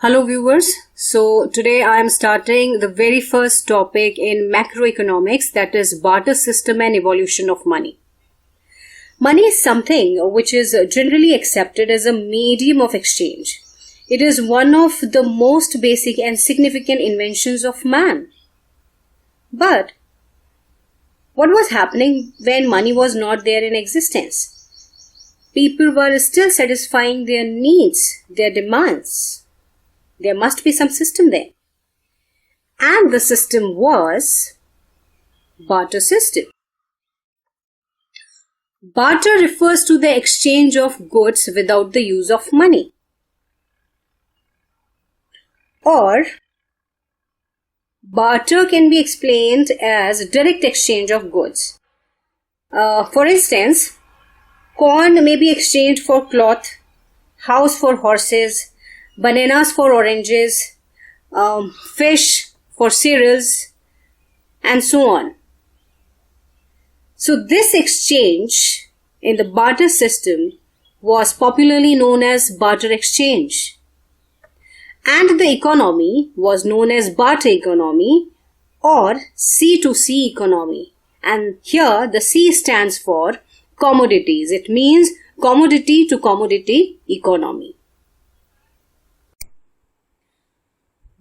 Hello viewers. So today I am starting the very first topic in macroeconomics, that is barter system and evolution of money. Money is something which is generally accepted as a medium of exchange. It is one of the most basic and significant inventions of man. But what was happening when money was not there in existence? People were still satisfying their needs, their demands. There must be some system there. And the system was barter system. Barter refers to the exchange of goods without the use of money. Or barter can be explained as direct exchange of goods. For instance, corn may be exchanged for cloth, house for horses, bananas for oranges, fish for cereals, and so on. So this exchange in the barter system was popularly known as barter exchange. And the economy was known as barter economy or C2C economy. And here the C stands for commodities. It means commodity to commodity economy.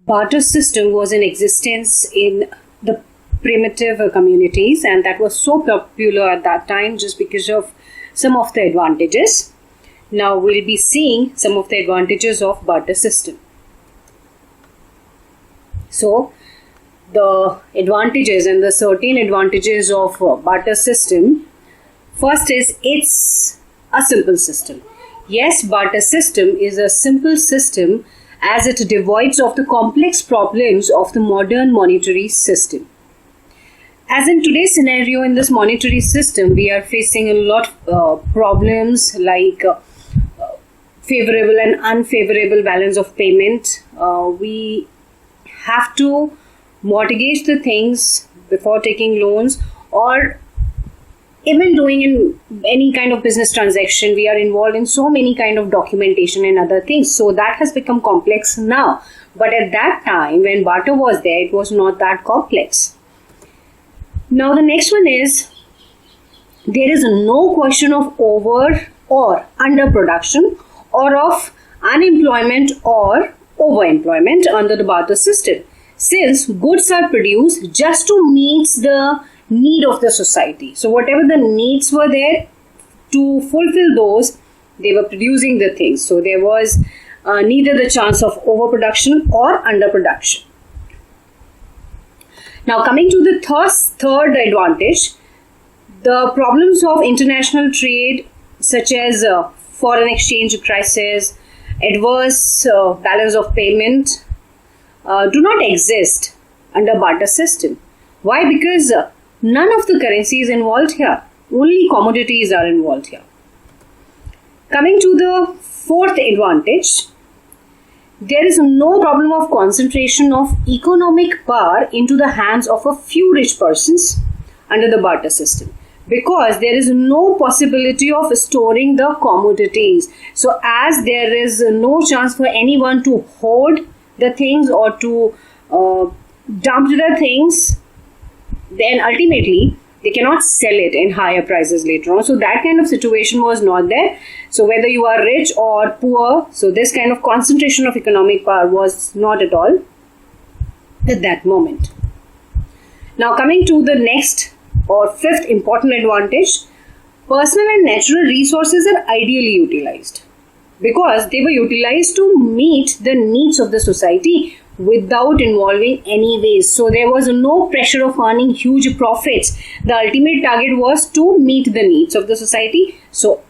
Barter system was in existence in the primitive communities, and that was so popular at that time just because of some of the advantages. Now we'll be seeing some of the advantages of barter system. So the advantages and the certain advantages of barter system. First is it's a simple system. Yes, barter system is a simple system as it devoids of the complex problems of the modern monetary system. As in today's scenario, in this monetary system, we are facing a lot of problems like favorable and unfavorable balance of payment. We have to mortgage the things before taking loans, or even doing in any kind of business transaction, we are involved in so many kind of documentation and other things. So that has become complex now. But at that time, when barter was there, it was not that complex. Now the next one is, there is no question of over or underproduction or of unemployment or overemployment under the barter system, since goods are produced just to meet the need of the society. So whatever the needs were there, to fulfill those, they were producing the things. So there was neither the chance of overproduction or underproduction. Now coming to the third advantage, the problems of international trade such as foreign exchange crisis, adverse balance of payment do not exist under barter system. Why? Because none of the currency is involved here. Only commodities are involved here. Coming to the fourth advantage, there is no problem of concentration of economic power into the hands of a few rich persons under the barter system, because there is no possibility of storing the commodities. So as there is no chance for anyone to hoard the things or to dump the things, then ultimately they cannot sell it in higher prices later on. So that kind of situation was not there. So whether you are rich or poor, so this kind of concentration of economic power was not at all at that moment. Now coming to the next or fifth important advantage, personal and natural resources are ideally utilized because they were utilized to meet the needs of the society without involving any waste. So there was no pressure of earning huge profits. The ultimate target was to meet the needs of the society. So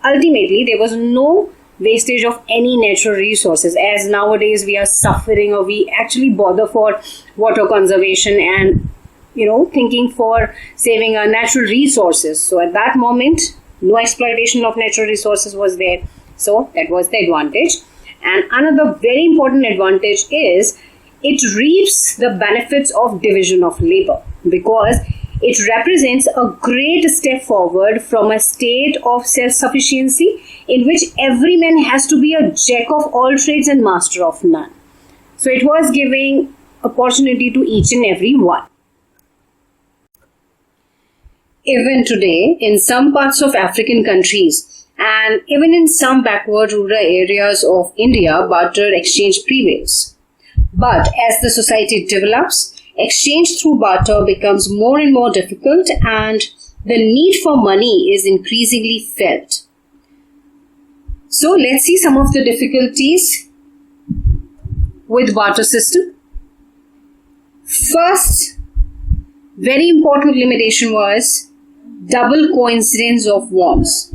ultimately there was no wastage of any natural resources, as nowadays we are suffering, or we actually bother for water conservation and thinking for saving our natural resources. So at that moment, no exploitation of natural resources was there. So that was the advantage. And another very important advantage is it reaps the benefits of division of labor, because it represents a great step forward from a state of self-sufficiency in which every man has to be a jack of all trades and master of none. So it was giving opportunity to each and every one. Even today, in some parts of African countries and even in some backward rural areas of India, barter exchange prevails. But as the society develops, exchange through barter becomes more and more difficult and the need for money is increasingly felt. So let's see some of the difficulties with barter system. First, very important limitation was double coincidence of wants.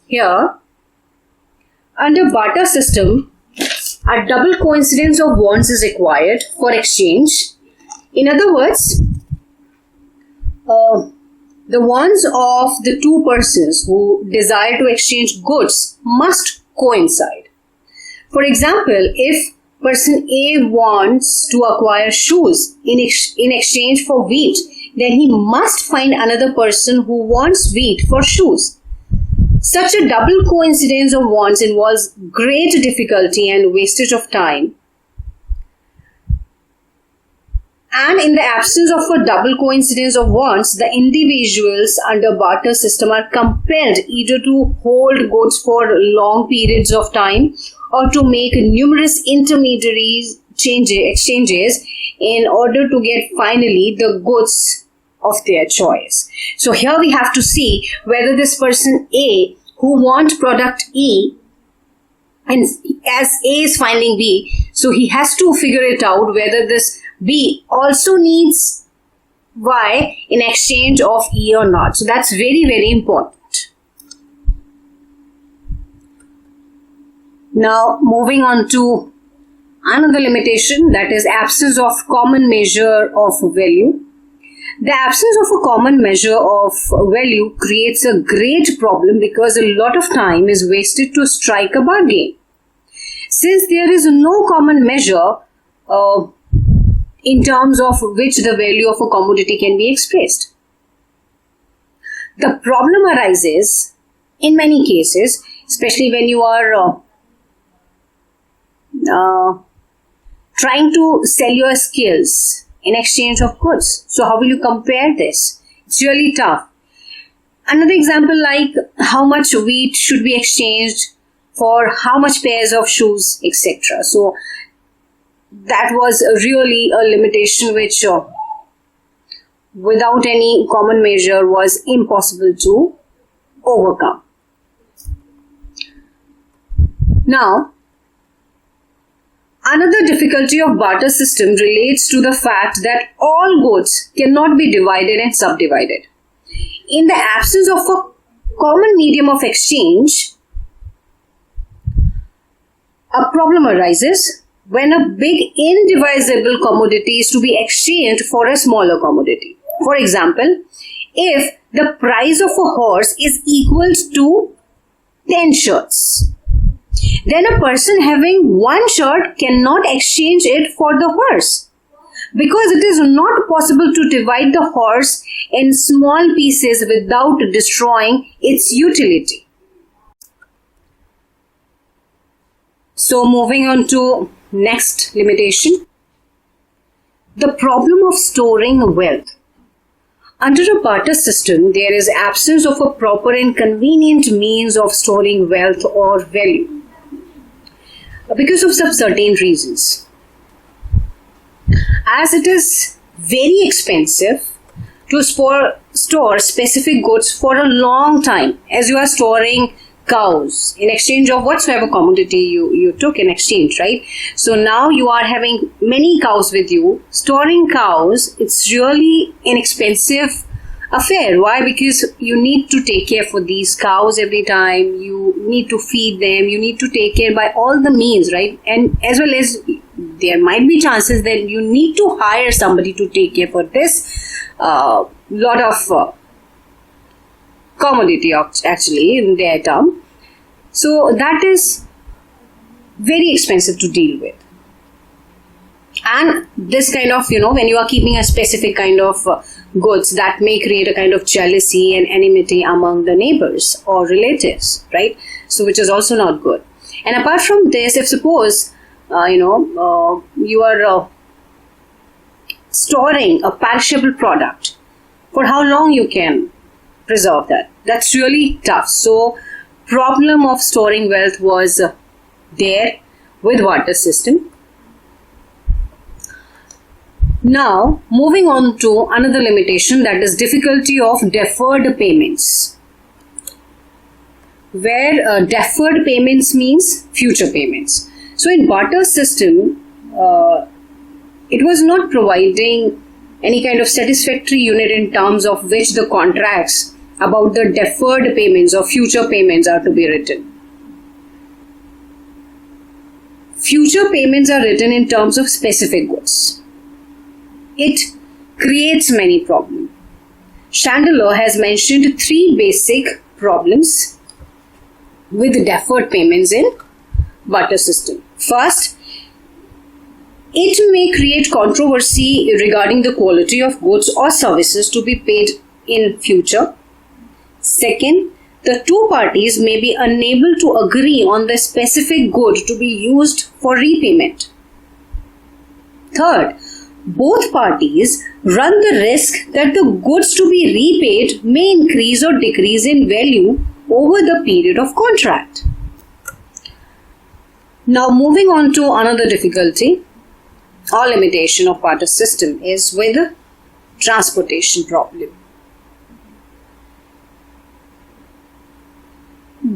Here, under barter system, a double coincidence of wants is required for exchange. In other words, the wants of the two persons who desire to exchange goods must coincide. For example, if person A wants to acquire shoes in exchange for wheat, then he must find another person who wants wheat for shoes. Such a double coincidence of wants involves great difficulty and wastage of time. And in the absence of a double coincidence of wants, the individuals under barter system are compelled either to hold goods for long periods of time or to make numerous intermediaries exchanges in order to get finally the goods of their choice. So here we have to see whether this person A who wants product E, and as A is finding B, so he has to figure it out whether this B also needs Y in exchange of E or not. So that's very, very important. Now moving on to another limitation, that is absence of common measure of value. The absence of a common measure of value creates a great problem because a lot of time is wasted to strike a bargain. Since there is no common measure in terms of which the value of a commodity can be expressed, the problem arises in many cases, especially when you are trying to sell your skills in exchange of goods. So how will you compare this? It's really tough. Another example, like how much wheat should be exchanged for how much pairs of shoes, etc. So that was really a limitation which without any common measure was impossible to overcome. Now, another difficulty of barter system relates to the fact that all goods cannot be divided and subdivided. In the absence of a common medium of exchange, a problem arises when a big indivisible commodity is to be exchanged for a smaller commodity. For example, if the price of a horse is equal to 10 shirts, then a person having one shirt cannot exchange it for the horse, because it is not possible to divide the horse in small pieces without destroying its utility. So moving on to next limitation, the problem of storing wealth. Under a barter system, there is absence of a proper and convenient means of storing wealth or value because of some certain reasons. As it is very expensive to store specific goods for a long time, as you are storing cows in exchange of whatsoever commodity you took in exchange, right? So now you are having many cows with you. Storing cows, it's really an expensive affair. Why? Because you need to take care for these cows every time. You need to feed them. You need to take care by all the means, right? And as well as there might be chances that you need to hire somebody to take care for this lot of commodity actually in their term. So that is very expensive to deal with. And this kind of, when you are keeping a specific kind of goods, that may create a kind of jealousy and enmity among the neighbors or relatives, right? So which is also not good. And apart from this, if suppose you are storing a perishable product, for how long you can preserve that? That's really tough. So problem of storing wealth was there with barter system. Now, moving on to another limitation, that is difficulty of deferred payments, where deferred payments means future payments. So in barter system, it was not providing any kind of satisfactory unit in terms of which the contracts about the deferred payments or future payments are to be written. Future payments are written in terms of specific goods. It creates many problems. Chandler has mentioned 3 basic problems with deferred payments in barter system. First, it may create controversy regarding the quality of goods or services to be paid in future. Second, the two parties may be unable to agree on the specific good to be used for repayment. Third, both parties run the risk that the goods to be repaid may increase or decrease in value over the period of contract. Now, moving on to another difficulty or limitation of barter system is with transportation problem.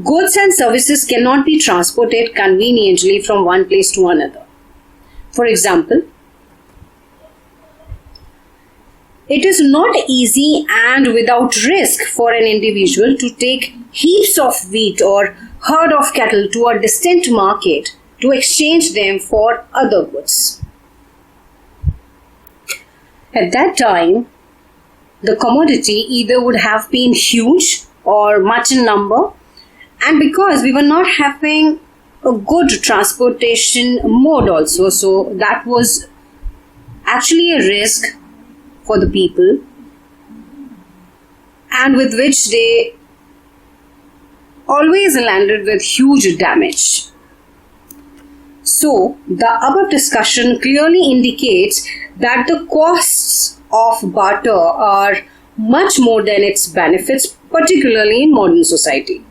Goods and services cannot be transported conveniently from one place to another. For example, it is not easy and without risk for an individual to take heaps of wheat or herd of cattle to a distant market to exchange them for other goods. At that time, the commodity either would have been huge or much in number, and because we were not having a good transportation mode also, so that was actually a risk for the people, and with which they always landed with huge damage. So, the above discussion clearly indicates that the costs of barter are much more than its benefits, particularly in modern society.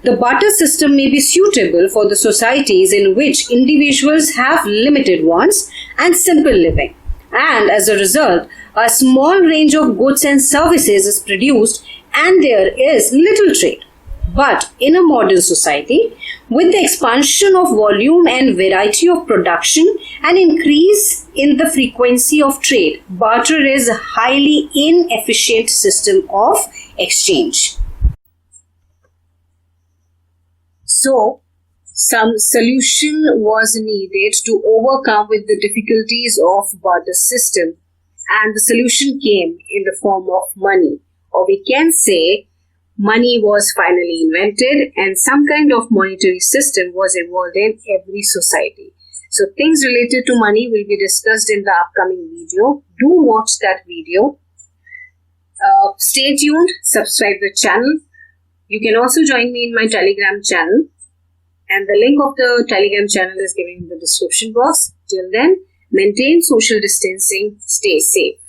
The barter system may be suitable for the societies in which individuals have limited wants and simple living, and as a result, a small range of goods and services is produced and there is little trade. But in a modern society, with the expansion of volume and variety of production and increase in the frequency of trade, barter is a highly inefficient system of exchange. So, some solution was needed to overcome with the difficulties of barter system, and the solution came in the form of money, or we can say money was finally invented and some kind of monetary system was involved in every society. So things related to money will be discussed in the upcoming video. Do watch that video. Stay tuned, subscribe the channel. You can also join me in my Telegram channel, and the link of the Telegram channel is given in the description box. Till then, maintain social distancing, stay safe.